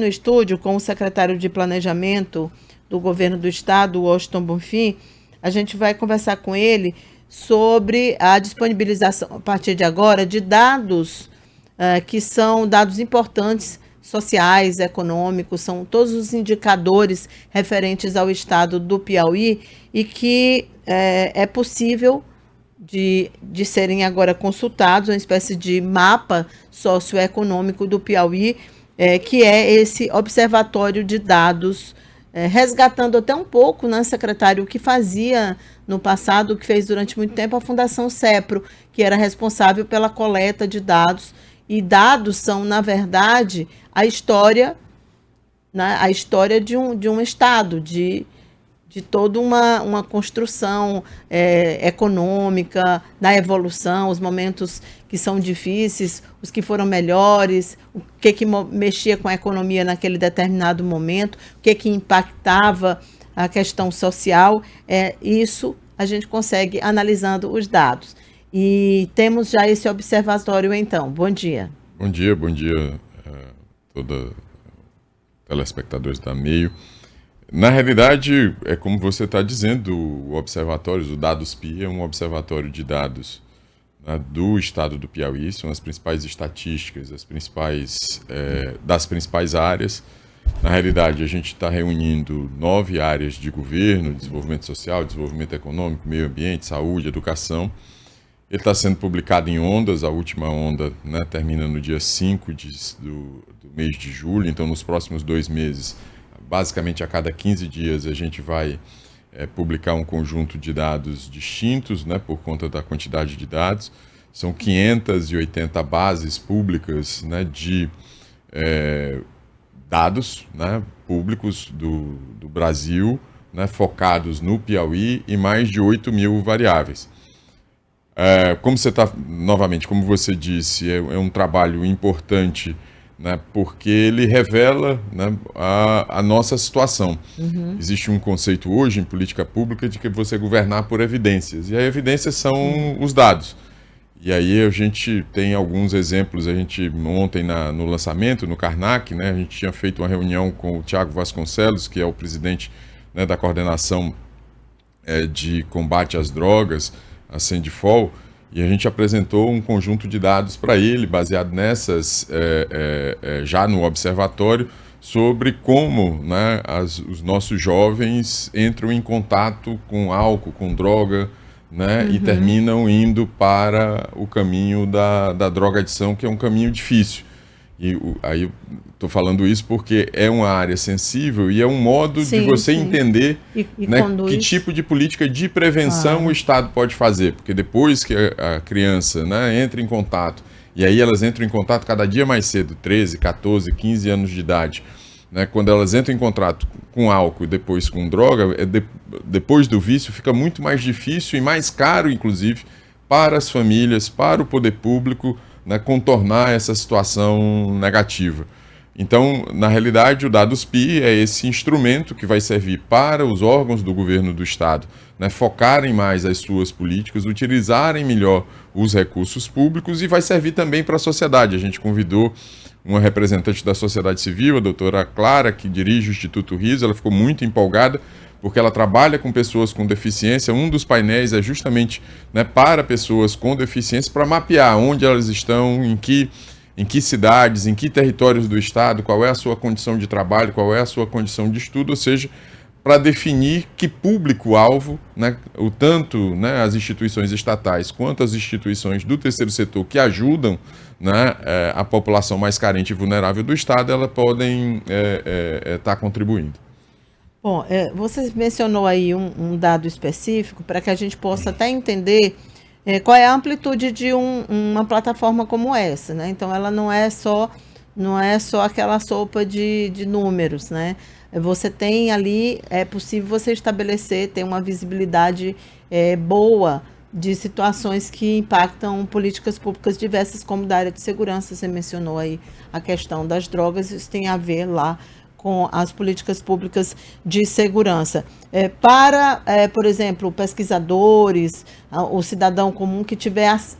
no estúdio com o secretário de Planejamento do Governo do Estado, Washington Bonfim. A gente vai conversar com ele sobre a disponibilização, a partir de agora, de dados que são dados importantes, sociais, econômicos, são todos os indicadores referentes ao estado do Piauí e que é possível de serem agora consultados, uma espécie de mapa socioeconômico do Piauí, que é esse observatório de dados, resgatando até um pouco, né, secretário, o que fazia no passado, o que fez durante muito tempo a Fundação CEPRO, que era responsável pela coleta de dados, e dados são, na verdade, a história, né, de um Estado, de toda uma construção econômica, na evolução, os momentos que são difíceis, os que foram melhores, o que mexia com a economia naquele determinado momento, o que impactava a questão social. Isso a gente consegue analisando os dados. E temos já esse observatório, então. Bom dia. Bom dia a todos telespectadores da Meio. Na realidade, é como você está dizendo, o observatório, o DadosPI, é um observatório de dados, né, do estado do Piauí, são as principais estatísticas, das principais áreas. Na realidade, a gente está reunindo 9 áreas de governo: desenvolvimento social, desenvolvimento econômico, meio ambiente, saúde, educação. Ele está sendo publicado em ondas, a última onda, né, termina no dia 5 do mês de julho, então nos próximos 2 meses, basicamente a cada 15 dias, a gente vai publicar um conjunto de dados distintos, né, por conta da quantidade de dados. São 580 bases públicas, né, de dados, né, públicos do Brasil, né, focados no Piauí, e mais de 8 mil variáveis. Como você disse, é um trabalho importante, né, porque ele revela, né, a nossa situação. Uhum. Existe um conceito hoje em política pública de que você governar por evidências, e as evidências são os dados. E aí a gente tem alguns exemplos. Ontem no lançamento, no Karnak, né, a gente tinha feito uma reunião com o Tiago Vasconcelos, que é o presidente, né, da coordenação de combate às drogas, a Sendifol, e a gente apresentou um conjunto de dados para ele, baseado nessas, já no observatório, sobre como, né, os nossos jovens entram em contato com álcool, com droga, né, e terminam indo para o caminho da drogadição, que é um caminho difícil. E aí eu estou falando isso porque é uma área sensível e é um modo de você entender, né, que tipo de política de prevenção o Estado pode fazer. Porque depois que a criança, né, entra em contato, e aí elas entram em contato cada dia mais cedo, 13, 14, 15 anos de idade, né, quando elas entram em contato com álcool e depois com droga, depois do vício fica muito mais difícil e mais caro, inclusive, para as famílias, para o poder público, né, contornar essa situação negativa. Então, na realidade, o DadosPI é esse instrumento que vai servir para os órgãos do governo do Estado, né, focarem mais as suas políticas, utilizarem melhor os recursos públicos, e vai servir também para a sociedade. A gente convidou uma representante da sociedade civil, a doutora Clara, que dirige o Instituto Riso. Ela ficou muito empolgada, porque ela trabalha com pessoas com deficiência. Um dos painéis é justamente, né, para pessoas com deficiência, para mapear onde elas estão, em que cidades, em que territórios do estado, qual é a sua condição de trabalho, qual é a sua condição de estudo, ou seja, para definir que público-alvo, né, tanto, né, as instituições estatais quanto as instituições do terceiro setor que ajudam, né, a população mais carente e vulnerável do estado, elas podem estar contribuindo. Bom, você mencionou aí um dado específico para que a gente possa até entender qual é a amplitude de uma plataforma como essa, né? Então, ela não é só aquela sopa de números, né? Você tem ali, é possível você estabelecer, ter uma visibilidade boa de situações que impactam políticas públicas diversas, como da área de segurança. Você mencionou aí a questão das drogas, isso tem a ver lá com as políticas públicas de segurança. Por exemplo, pesquisadores, o cidadão comum que tiver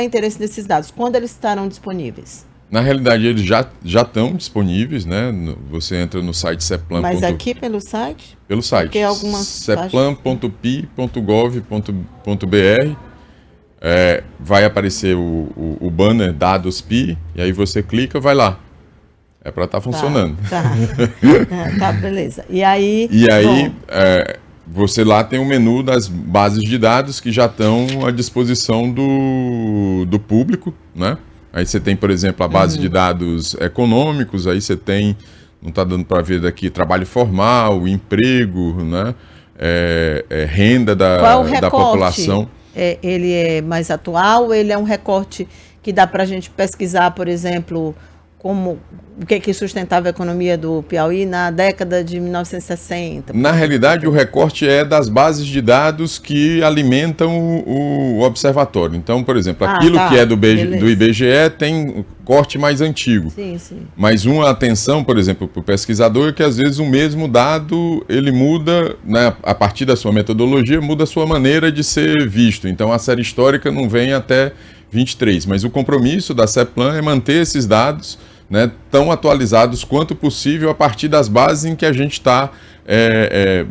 interesse nesses dados, quando eles estarão disponíveis? Na realidade, eles já estão disponíveis, né? Você entra no site Ceplan. Mas aqui pelo site? Pelo site. Porque algumas ceplan.pi.gov.br. Vai aparecer o banner Dados Pi, e aí você clica, vai lá. É para estar funcionando. Tá, beleza. E aí, você lá tem o menu das bases de dados que já estão à disposição do público, né? Aí você tem, por exemplo, a base de dados econômicos, aí você tem, não está dando para ver daqui, trabalho formal, emprego, né? Renda da população. Ele é mais atual ou ele é um recorte que dá para a gente pesquisar, por exemplo, o que sustentava a economia do Piauí na década de 1960? Na realidade, o recorte é das bases de dados que alimentam o observatório. Então, por exemplo, aquilo que é do IBGE tem corte mais antigo. Sim. Mas uma atenção, por exemplo, para o pesquisador é que às vezes o mesmo dado, ele muda, né, a partir da sua metodologia, muda a sua maneira de ser visto. Então, a série histórica não vem até 23, mas o compromisso da Ceplan é manter esses dados, né, tão atualizados quanto possível a partir das bases em que a gente está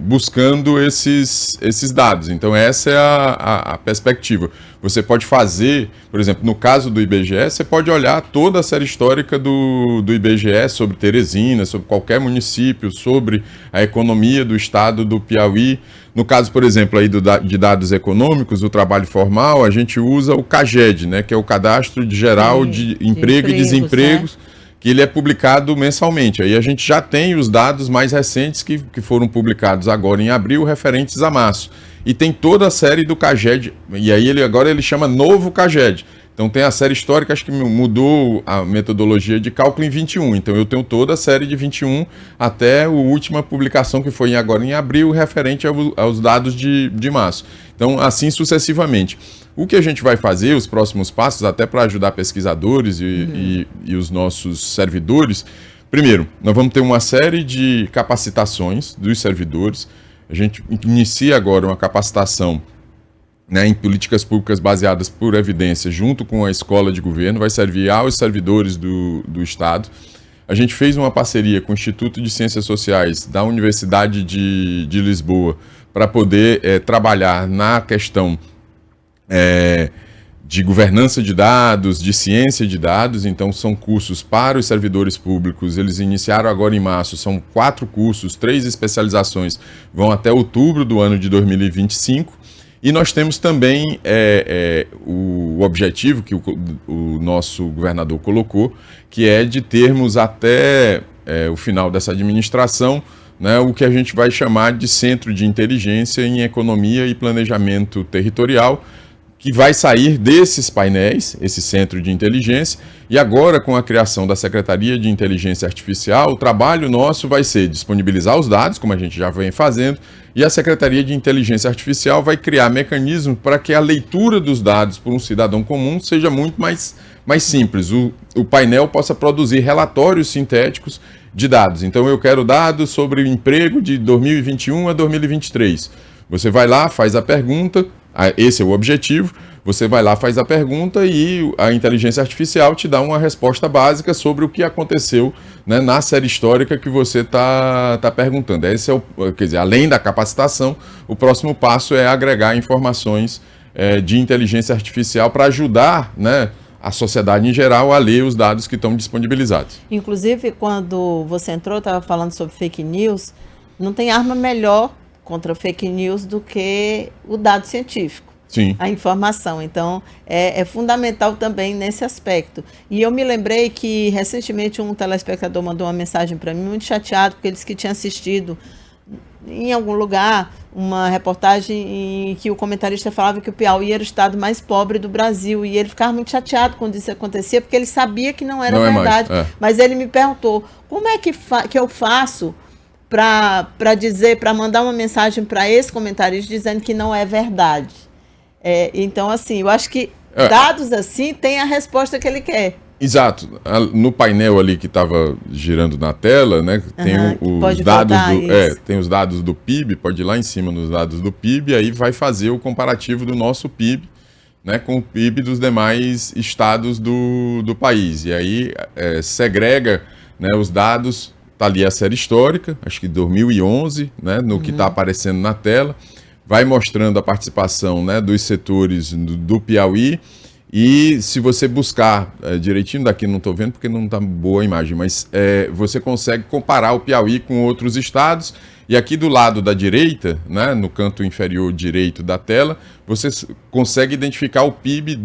buscando esses dados. Então essa é a perspectiva. Você pode fazer, por exemplo, no caso do IBGE, você pode olhar toda a série histórica do IBGE sobre Teresina, sobre qualquer município, sobre a economia do estado do Piauí. No caso, por exemplo, aí de dados econômicos, do trabalho formal, a gente usa o CAGED, né, que é o Cadastro Geral de Emprego e Desempregos, que ele é publicado mensalmente. Aí a gente já tem os dados mais recentes que foram publicados agora em abril, referentes a março. E tem toda a série do CAGED, e aí agora ele chama Novo CAGED. Então tem a série histórica, acho que mudou a metodologia de cálculo em 21. Então eu tenho toda a série de 21 até a última publicação que foi agora em abril, referente aos dados de março. Então assim sucessivamente. O que a gente vai fazer, os próximos passos, até para ajudar pesquisadores e os nossos servidores, primeiro, nós vamos ter uma série de capacitações dos servidores. A gente inicia agora uma capacitação, né, em políticas públicas baseadas por evidência, junto com a escola de governo, vai servir aos servidores do Estado. A gente fez uma parceria com o Instituto de Ciências Sociais da Universidade de Lisboa para poder trabalhar na questão de governança de dados, de ciência de dados. Então são cursos para os servidores públicos. Eles iniciaram agora em março, são 4 cursos, 3 especializações, vão até outubro do ano de 2025. E nós temos também o objetivo que o nosso governador colocou, que é de termos até o final dessa administração, né, o que a gente vai chamar de Centro de Inteligência em Economia e Planejamento Territorial, que vai sair desses painéis, esse centro de inteligência, e agora com a criação da Secretaria de Inteligência Artificial, o trabalho nosso vai ser disponibilizar os dados, como a gente já vem fazendo, e a Secretaria de Inteligência Artificial vai criar mecanismos para que a leitura dos dados por um cidadão comum seja muito mais simples. O painel possa produzir relatórios sintéticos de dados. Então eu quero dados sobre o emprego de 2021 a 2023. Você vai lá, faz a pergunta. Esse é o objetivo, você vai lá, faz a pergunta e a inteligência artificial te dá uma resposta básica sobre o que aconteceu, né, na série histórica que você está perguntando. Esse quer dizer, além da capacitação, o próximo passo é agregar informações de inteligência artificial para ajudar, né, a sociedade em geral a ler os dados que estão disponibilizados. Inclusive, quando você entrou, estava falando sobre fake news, não tem arma melhor contra fake news do que o dado científico. Sim. A informação. Então, é fundamental também nesse aspecto. E eu me lembrei que, recentemente, um telespectador mandou uma mensagem para mim, muito chateado, porque ele disse que tinha assistido em algum lugar uma reportagem em que o comentarista falava que o Piauí era o estado mais pobre do Brasil. E ele ficava muito chateado quando isso acontecia, porque ele sabia que não era verdade. Mas ele me perguntou, como é que eu faço para mandar uma mensagem para esse comentarista dizendo que não é verdade? Então, assim, eu acho que dados assim tem a resposta que ele quer. Exato. No painel ali que estava girando na tela, né, tem os dados tem os dados do PIB, pode ir lá em cima nos dados do PIB, aí vai fazer o comparativo do nosso PIB, né, com o PIB dos demais estados do país. E aí segrega, né, os dados, está ali a série histórica, acho que 2011, né, no que está aparecendo na tela, vai mostrando a participação, né, dos setores do Piauí. E se você buscar direitinho, daqui não estou vendo porque não está boa a imagem, mas você consegue comparar o Piauí com outros estados. E aqui do lado da direita, né, no canto inferior direito da tela, você consegue identificar o PIB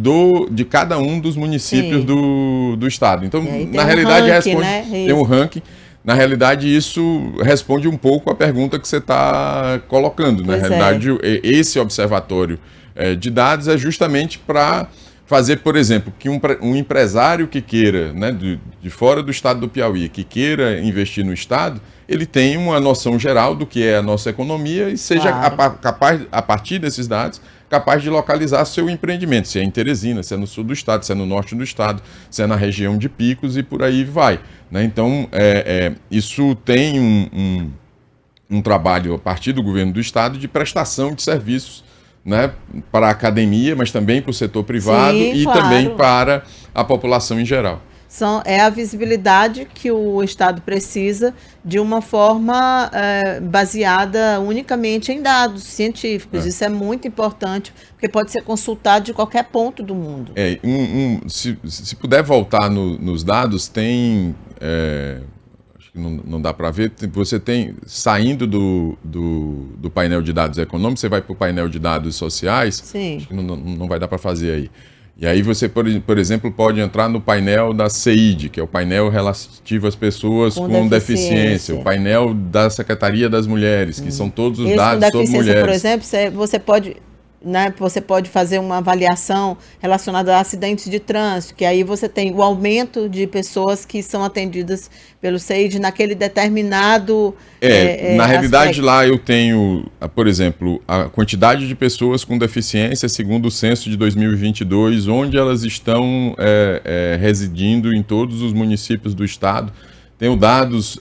de cada um dos municípios do estado. Então, na realidade, responde, né? Tem um ranking. Na realidade, isso responde um pouco à pergunta que você está colocando. Na realidade, esse observatório de dados é justamente para fazer, por exemplo, que um empresário que queira, né, de fora do estado do Piauí, que queira investir no estado, ele tem uma noção geral do que é a nossa economia e seja capaz, a partir desses dados, capaz de localizar seu empreendimento, se é em Teresina, se é no sul do estado, se é no norte do estado, se é na região de Picos e por aí vai, né? Então, isso tem um trabalho a partir do governo do estado de prestação de serviços, né, para a academia, mas também para o setor privado. Sim, e também para a população em geral. É a visibilidade que o Estado precisa de uma forma baseada unicamente em dados científicos. Isso é muito importante, porque pode ser consultado de qualquer ponto do mundo. Se puder voltar nos dados, tem... acho que não dá para ver, você tem, saindo do painel de dados econômicos, você vai para o painel de dados sociais. Sim. Acho que não vai dar para fazer aí. E aí você, por exemplo, pode entrar no painel da CEID, que é o painel relativo às pessoas com deficiência, o painel da Secretaria das Mulheres, que são todos os dados sobre mulheres. Por exemplo, você pode fazer uma avaliação relacionada a acidentes de trânsito, que aí você tem o aumento de pessoas que são atendidas pelo CEID naquele determinado na realidade, lá eu tenho, por exemplo, a quantidade de pessoas com deficiência segundo o censo de 2022, onde elas estão residindo em todos os municípios do estado. Tenho dados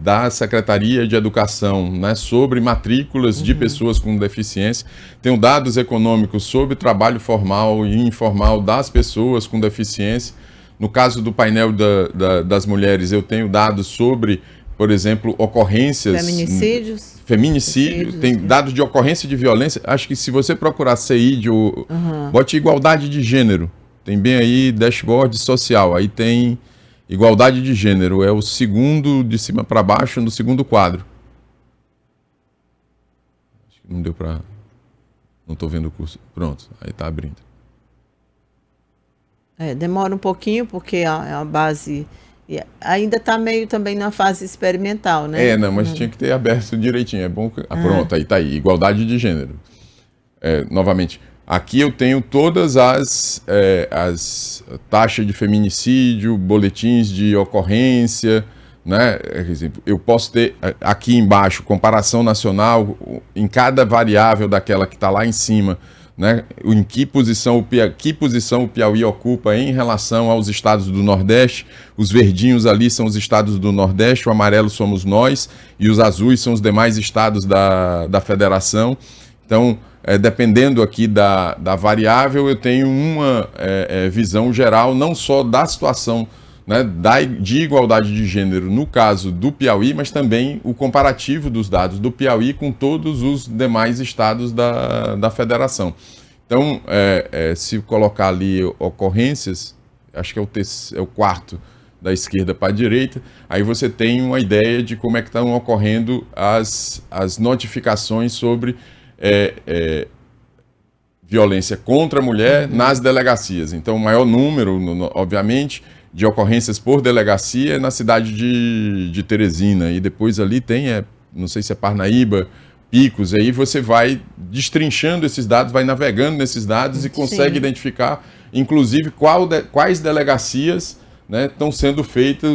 da Secretaria de Educação, né, sobre matrículas de pessoas com deficiência. Tenho dados econômicos sobre trabalho formal e informal das pessoas com deficiência. No caso do painel das mulheres, eu tenho dados sobre, por exemplo, ocorrências... Feminicídios. Tem dados de ocorrência de violência. Acho que se você procurar CEID, bote igualdade de gênero. Tem bem aí dashboard social. Aí tem... Igualdade de gênero, é o segundo de cima para baixo no segundo quadro. Acho que não deu para... Não estou vendo o curso. Pronto, aí está abrindo. Demora um pouquinho, porque a base ainda está meio também na fase experimental, né? Mas tinha que ter aberto direitinho. É bom que... Pronto, aí está aí. Igualdade de gênero. Novamente... Aqui eu tenho todas as taxas de feminicídio, boletins de ocorrência, né? Eu posso ter aqui embaixo comparação nacional em cada variável daquela que está lá em cima, né? Em que posição o Piauí ocupa em relação aos estados do Nordeste. Os verdinhos ali são os estados do Nordeste, o amarelo somos nós e os azuis são os demais estados da federação. Então, dependendo aqui da variável, eu tenho uma visão geral, não só da situação, né, de igualdade de gênero no caso do Piauí, mas também o comparativo dos dados do Piauí com todos os demais estados da federação. Então, se colocar ali ocorrências, acho que é o quarto da esquerda para a direita, aí você tem uma ideia de como é que estão ocorrendo as notificações sobre... violência contra a mulher nas delegacias. Então, o maior número, obviamente, de ocorrências por delegacia é na cidade de Teresina. E depois ali tem, não sei se é Parnaíba, Picos. Aí você vai destrinchando esses dados, vai navegando nesses dados e consegue identificar, inclusive, quais delegacias, né, estão sendo feitos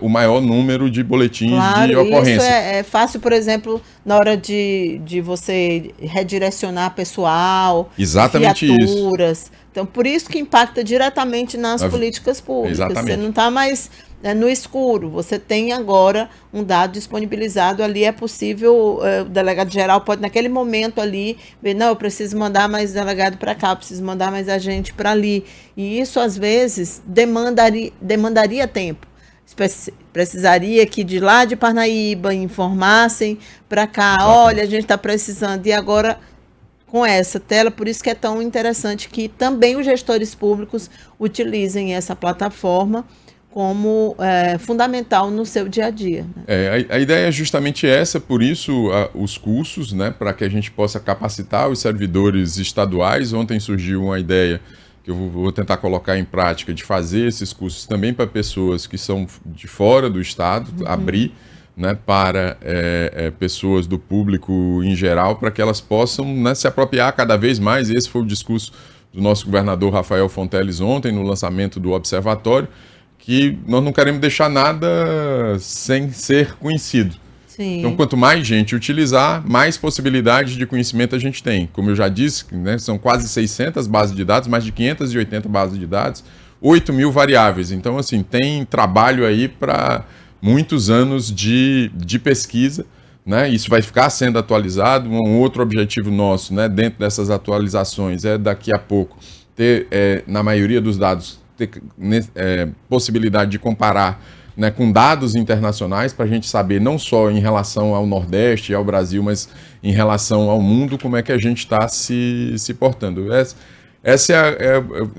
o maior número de boletins de ocorrência. Isso é fácil, por exemplo, na hora de você redirecionar pessoal, viaturas. Então, por isso que impacta diretamente nas políticas públicas. Exatamente. Você não está mais no escuro. Você tem agora um dado disponibilizado ali, é possível, o delegado geral pode naquele momento ali ver, não, eu preciso mandar mais delegado para cá, eu preciso mandar mais agente para ali. E isso, às vezes, demandaria tempo. Precisaria que de lá de Parnaíba informassem para cá, olha, a gente está precisando. E agora, com essa tela, por isso que é tão interessante que também os gestores públicos utilizem essa plataforma como fundamental no seu dia a dia. Né? A ideia é justamente essa, por isso os cursos, né, para que a gente possa capacitar os servidores estaduais. Ontem surgiu uma ideia que eu vou tentar colocar em prática, de fazer esses cursos também para pessoas que são de fora do estado, abrir, né, para pessoas do público em geral, para que elas possam, né, se apropriar cada vez mais. Esse foi o discurso do nosso governador Rafael Fonteles ontem, no lançamento do Observatório, que nós não queremos deixar nada sem ser conhecido. Sim. Então, quanto mais gente utilizar, mais possibilidades de conhecimento a gente tem. Como eu já disse, né, são quase 600 bases de dados, mais de 580 bases de dados, 8.000 variáveis. Então, assim, tem trabalho aí para muitos anos de pesquisa, né? Isso vai ficar sendo atualizado. Um outro objetivo nosso, né, dentro dessas atualizações é daqui a pouco ter, na maioria dos dados, ter possibilidade de comparar, né, com dados internacionais, para a gente saber não só em relação ao Nordeste e ao Brasil, mas em relação ao mundo, como é que a gente está se portando. Essa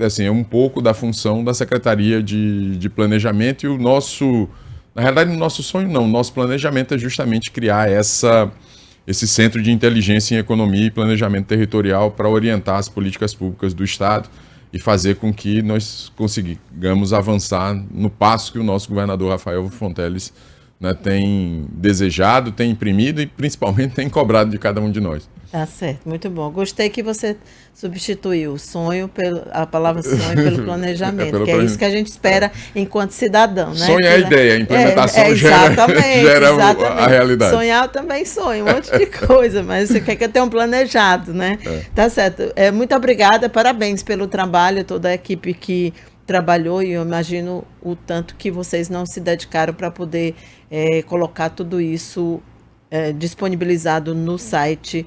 assim, é um pouco da função da Secretaria de Planejamento, e o nosso, na realidade, o nosso sonho não, o nosso planejamento é justamente criar esse centro de inteligência em economia e planejamento territorial para orientar as políticas públicas do Estado e fazer com que nós consigamos avançar no passo que o nosso governador Rafael Fonteles, né, tem desejado, tem imprimido e principalmente tem cobrado de cada um de nós. Tá certo, muito bom. Gostei que você substituiu o sonho a palavra sonho pelo planejamento, que é isso que a gente espera enquanto cidadão, né? Sonho é a ideia, a implementação gera a realidade. Sonhar também sonho, um monte de coisa, mas você quer que eu tenha um planejado, né? Tá certo. Muito obrigada, parabéns pelo trabalho, toda a equipe que trabalhou, e eu imagino o tanto que vocês não se dedicaram para poder colocar tudo isso disponibilizado no site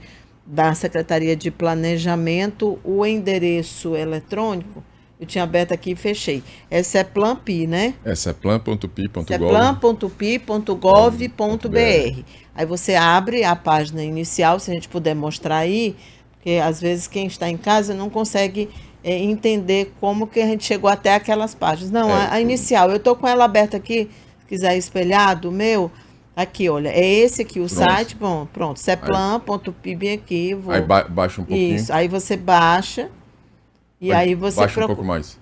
da Secretaria de Planejamento. O endereço eletrônico, eu tinha aberto aqui e fechei. Essa é Planpi, né? Essa é plan.pi.gov. É plan.pi.gov.br. Aí você abre a página inicial, se a gente puder mostrar aí, porque às vezes quem está em casa não consegue entender como que a gente chegou até aquelas páginas. Não, a inicial, eu estou com ela aberta aqui, se quiser espelhado, o meu... Aqui, olha, é esse aqui, o site, bom, pronto, ceplan.pi, bem aqui. Aí baixa um pouquinho. Isso, aí você baixa, e aí você... Baixa um pouco mais,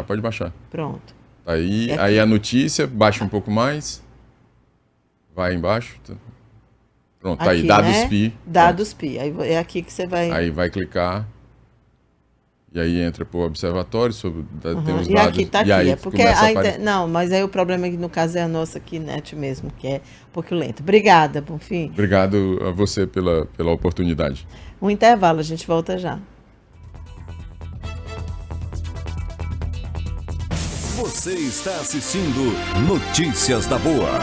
pode baixar. Pronto. Aí a notícia, baixa um pouco mais, vai embaixo, pronto, aqui, aí, dados, né? PI. Dados PI, aí é aqui que você vai... Aí vai clicar... E aí entra para o observatório, tem os e dados. Aqui tá e aqui, aí porque não, mas aí o problema é que no caso é a nossa aqui, net mesmo, que é um pouco lento. Obrigada, Bonfim. Obrigado a você pela oportunidade. Um intervalo, a gente volta já. Você está assistindo Notícias da Boa.